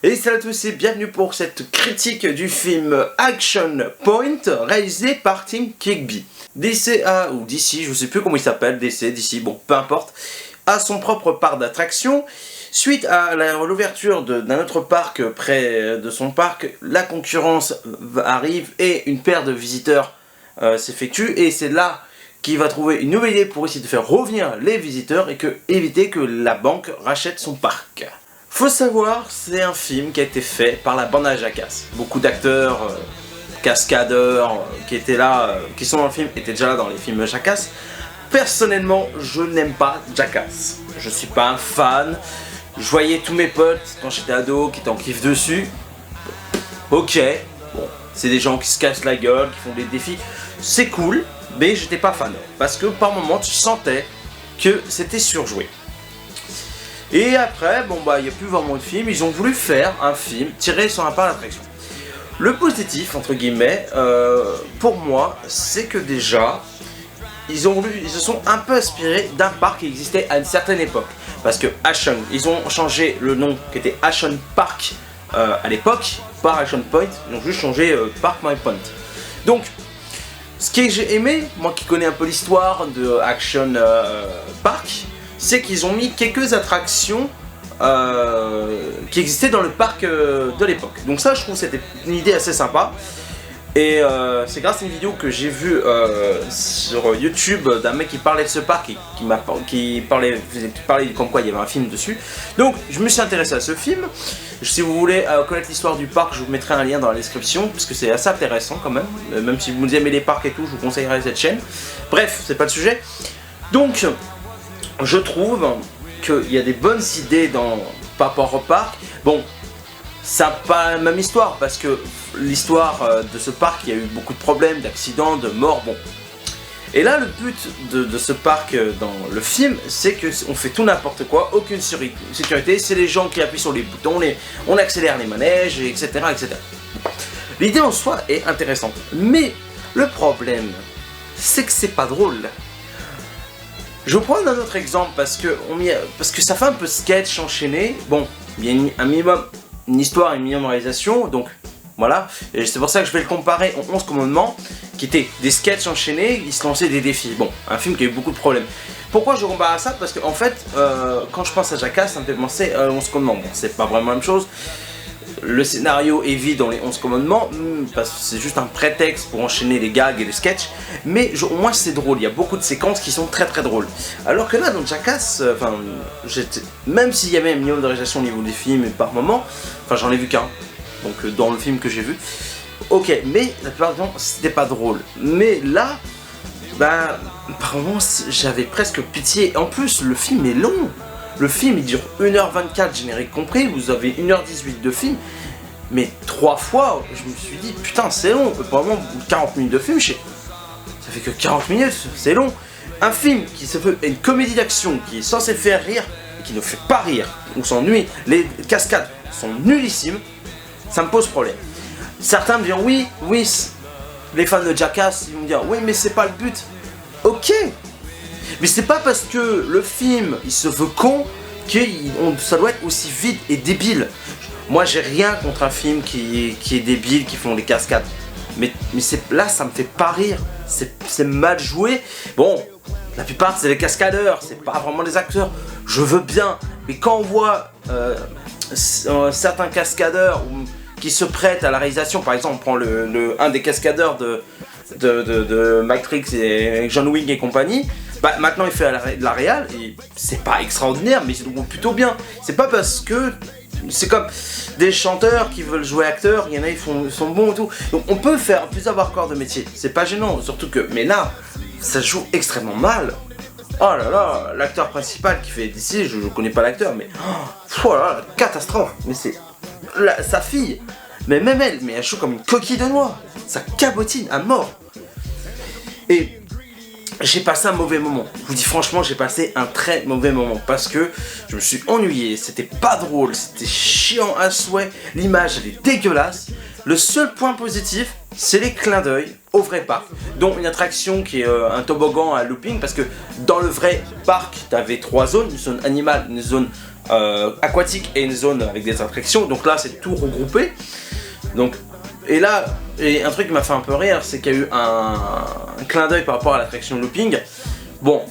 Et salut à tous et bienvenue pour cette critique du film Action Point réalisé par Tim Kigby. DC ou DC, je sais plus comment il s'appelle, DC, bon peu importe, a son propre parc d'attraction. Suite à l'ouverture d'un autre parc près de son parc, la concurrence arrive et une paire de visiteurs s'effectue, et c'est là qu'il va trouver une nouvelle idée pour essayer de faire revenir les visiteurs et éviter que la banque rachète son parc. Faut savoir, c'est un film qui a été fait par la bande à Jackass. Beaucoup d'acteurs, cascadeurs qui étaient là, qui sont dans le film, étaient déjà là dans les films Jackass. Personnellement, je n'aime pas Jackass. Je suis pas un fan. Je voyais tous mes potes quand j'étais ado qui étaient en kiff dessus. Ok, bon, c'est des gens qui se cassent la gueule, qui font des défis. C'est cool, mais j'étais pas fan. Parce que par moments, tu sentais que c'était surjoué. Et après, bon bah il n'y a plus vraiment de film, ils ont voulu faire un film tiré sur un parc d'attraction. Le positif, entre guillemets, pour moi, c'est que déjà, ils se sont un peu inspirés d'un parc qui existait à une certaine époque. Parce que Action, ils ont changé le nom qui était Action Park à l'époque, par Action Point, ils ont juste changé Park My Point. Donc, ce que j'ai aimé, moi qui connais un peu l'histoire de Action Park, c'est qu'ils ont mis quelques attractions qui existaient dans le parc de l'époque. Donc ça, je trouve que c'était une idée assez sympa. Et c'est grâce à une vidéo que j'ai vue sur YouTube d'un mec qui parlait de ce parc et qui parlait comme quoi il y avait un film dessus. Donc je me suis intéressé à ce film. Si vous voulez connaître l'histoire du parc, je vous mettrai un lien dans la description parce que c'est assez intéressant quand même. Même si vous aimez les parcs et tout, je vous conseillerais cette chaîne. Bref, c'est pas le sujet. Donc je trouve qu'il y a des bonnes idées par rapport au parc. Bon, ça n'a pas la même histoire parce que l'histoire de ce parc, il y a eu beaucoup de problèmes, d'accidents, de morts, bon. Et là, le but de ce parc dans le film, c'est qu'on fait tout n'importe quoi, aucune sécurité, c'est les gens qui appuient sur les boutons, on accélère les manèges, etc. etc. L'idée en soi est intéressante, mais le problème, c'est que c'est pas drôle. Je vais prendre un autre exemple parce que ça fait un peu sketch enchaîné. Bon, il y a un minimum, une histoire et une minimum réalisation, donc voilà. Et c'est pour ça que je vais le comparer aux 11 commandements, qui étaient des sketchs enchaînés, ils se lançaient des défis. Bon, un film qui a eu beaucoup de problèmes. Pourquoi je compare à ça? Parce qu'en fait, quand je pense à Jackass, ça me fait penser à 11 commandements. Bon, c'est pas vraiment la même chose. Le scénario est vide dans les 11 commandements, parce que c'est juste un prétexte pour enchaîner les gags et les sketchs, mais au moins c'est drôle, il y a beaucoup de séquences qui sont très très drôles. Alors que là dans Jackass, même s'il y avait un minimum de réalisation au niveau des films et par moment, j'en ai vu qu'un, donc dans le film que j'ai vu, ok, mais la plupart du temps c'était pas drôle. Mais là, par moments j'avais presque pitié, en plus le film est long. Le film il dure 1h24 générique compris, vous avez 1h18 de film, mais 3 fois je me suis dit putain c'est long, vraiment 40 minutes de film, ça fait que 40 minutes, c'est long. Un film qui se fait une comédie d'action qui est censé faire rire et qui ne fait pas rire, on s'ennuie, les cascades sont nullissimes, ça me pose problème. Certains me diront oui, les fans de Jackass ils vont me dire oui mais c'est pas le but, ok. Mais c'est pas parce que le film il se veut con que ça doit être aussi vide et débile. Moi j'ai rien contre un film qui est débile, qui font des cascades. Mais là ça me fait pas rire, c'est mal joué. Bon, la plupart c'est des cascadeurs, c'est pas vraiment des acteurs. Je veux bien, mais quand on voit certains cascadeurs qui se prêtent à la réalisation, par exemple on prend un des cascadeurs de Matrix et John Wick et compagnie. Maintenant il fait de la réal et c'est pas extraordinaire mais c'est plutôt bien. C'est pas parce que c'est comme des chanteurs qui veulent jouer acteurs, il y en a ils sont bons et tout. Donc on peut faire avoir corps de métier, c'est pas gênant, surtout que, mais là, ça joue extrêmement mal. Oh là là, l'acteur principal qui fait d'ici, je connais pas l'acteur mais oh là là, catastrophe. Mais c'est sa fille, mais même elle joue comme une coquille de noix, ça cabotine à mort. Et j'ai passé un mauvais moment, je vous dis franchement j'ai passé un très mauvais moment parce que je me suis ennuyé, c'était pas drôle, c'était chiant à souhait, l'image elle est dégueulasse. Le seul point positif c'est les clins d'œil au vrai parc, dont une attraction qui est un toboggan à looping parce que dans le vrai parc t'avais 3 zones, une zone animale, une zone aquatique et une zone avec des attractions. Donc là, c'est tout regroupé. Donc, et là, un truc qui m'a fait un peu rire, c'est qu'il y a eu un clin d'œil par rapport à l'attraction looping. Bon,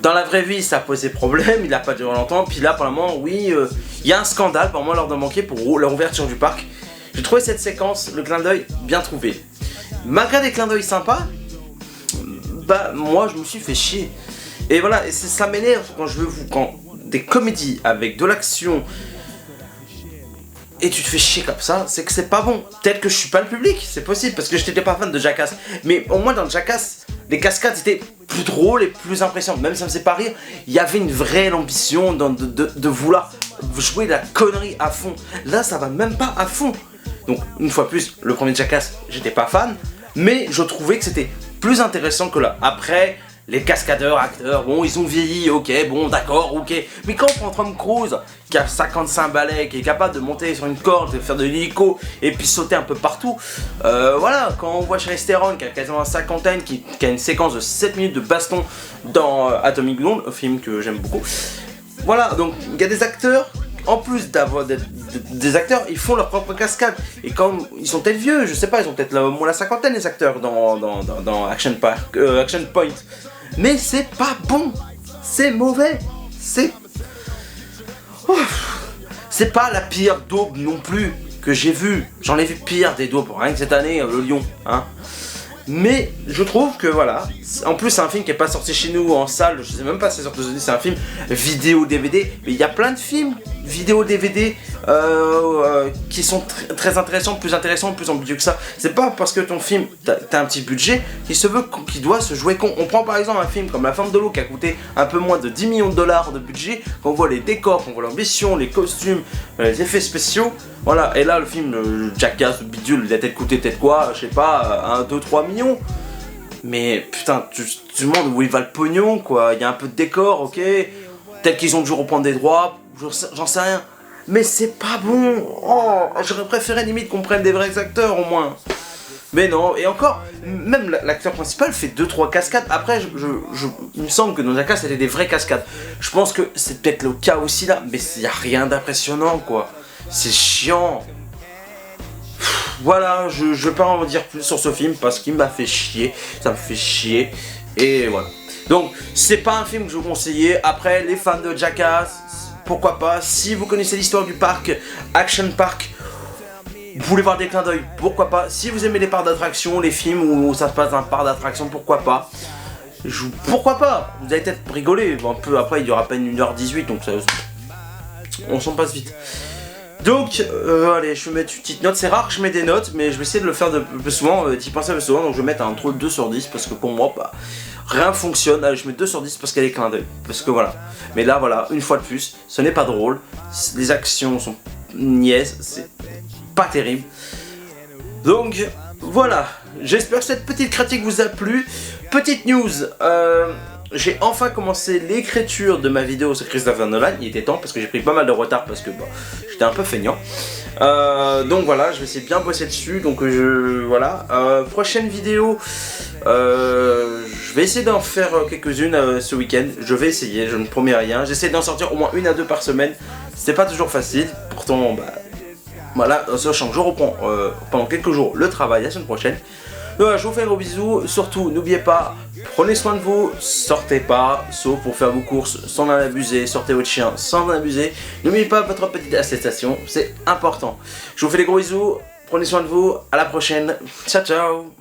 dans la vraie vie, ça posait problème, il n'a pas duré longtemps. Puis là, pour le moment, oui, il y a un scandale, pour moi, lors de manquer pour leur ouverture du parc. J'ai trouvé cette séquence, le clin d'œil, bien trouvé. Malgré des clins d'œil sympas, bah, moi, je me suis fait chier. Et voilà, et ça m'énerve quand des comédies avec de l'action et tu te fais chier comme ça, c'est que c'est pas bon. Peut-être que je suis pas le public, c'est possible, parce que je n'étais pas fan de Jackass. Mais au moins dans Jackass, les cascades étaient plus drôles et plus impressionnantes. Même si ça me faisait pas rire, il y avait une vraie ambition de vouloir jouer la connerie à fond. Là, ça va même pas à fond. Donc, une fois plus, le premier Jackass, j'étais pas fan, mais je trouvais que c'était plus intéressant que là. Après, les cascadeurs, acteurs, bon, ils ont vieilli, ok, bon, d'accord, ok. Mais quand on prend Tom Cruise, qui a 55 balais, qui est capable de monter sur une corde, de faire de l'hélico, et puis sauter un peu partout, voilà, quand on voit Charlize Theron, qui a quasiment la cinquantaine, qui a une séquence de 7 minutes de baston dans Atomic Blonde, un film que j'aime beaucoup, voilà, donc il y a des acteurs, en plus d'avoir des acteurs, ils font leur propre cascade. Et quand ils sont peut-être vieux, je sais pas, ils ont peut-être au moins la cinquantaine les acteurs dans Action Point. Mais c'est pas bon, c'est mauvais, c'est pas la pire daube non plus que j'ai vue. J'en ai vu pire des daubes, rien que cette année, le Lion, hein. Mais je trouve que voilà, en plus c'est un film qui est pas sorti chez nous en salle, je sais même pas si c'est sorti aux États-Unis, c'est un film vidéo DVD, mais il y a plein de films vidéo DVD qui sont très intéressants, plus ambitieux que ça. C'est pas parce que ton film, t'as un petit budget, qu'il doit se jouer con. On prend par exemple un film comme La Forme de l'eau qui a coûté un peu moins de 10 millions de dollars de budget, qu'on voit les décors, qu'on voit l'ambition, les costumes, les effets spéciaux. Voilà, et là le film Jackass, bidule, il a peut-être coûté quoi, je sais pas, 1, 2, 3 millions. Mais putain, tu te demandes où il va le pognon quoi, il y a un peu de décor, ok. Peut-être qu'ils ont dû reprendre des droits, j'en sais rien. Mais c'est pas bon. Oh, j'aurais préféré limite qu'on prenne des vrais acteurs au moins. Mais non, et encore, même l'acteur principal fait 2-3 cascades. Après, il me semble que dans Jackass c'était des vraies cascades. Je pense que c'est peut-être le cas aussi là, mais il n'y a rien d'impressionnant quoi. C'est chiant. Voilà, je vais pas en dire plus sur ce film parce qu'il m'a fait chier. Ça me fait chier. Et voilà. Donc, c'est pas un film que je vous conseillais. Après, les fans de Jackass, pourquoi pas. Si vous connaissez l'histoire du parc, Action Park, vous voulez voir des clins d'œil, pourquoi pas. Si vous aimez les parcs d'attraction, les films où ça se passe dans un parc d'attraction, pourquoi pas. Pourquoi pas. Vous allez peut-être rigoler. Bon, un peu après, il y aura à peine 1h18, donc ça, on s'en passe vite. Donc, allez, je vais mettre une petite note. C'est rare que je mette des notes, mais je vais essayer de le faire de plus souvent, d'y penser plus souvent. Donc, je vais mettre entre 2 sur 10 parce que pour moi, bah, rien fonctionne. Allez, je mets 2 sur 10 parce qu'elle est clin d'œil. Parce que voilà. Mais là, voilà, une fois de plus, ce n'est pas drôle. Les actions sont niaises. C'est pas terrible. Donc, voilà. J'espère que cette petite critique vous a plu. Petite news. J'ai enfin commencé l'écriture de ma vidéo sur Christopher Nolan. Il était temps parce que j'ai pris pas mal de retard parce que bah, j'étais un peu feignant. Donc voilà, je vais essayer de bien bosser dessus. Donc voilà. Prochaine vidéo, je vais essayer d'en faire quelques-unes ce week-end. Je vais essayer, je ne promets rien. J'essaie d'en sortir au moins 1 à 2 par semaine. C'est pas toujours facile. Pourtant, bah, voilà, sachant que je reprends pendant quelques jours le travail la semaine prochaine. Donc, je vous fais un gros bisou, surtout n'oubliez pas, prenez soin de vous, sortez pas, sauf pour faire vos courses sans en abuser, sortez votre chien sans en abuser, n'oubliez pas votre petite attestation, c'est important. Je vous fais des gros bisous, prenez soin de vous, à la prochaine, ciao ciao.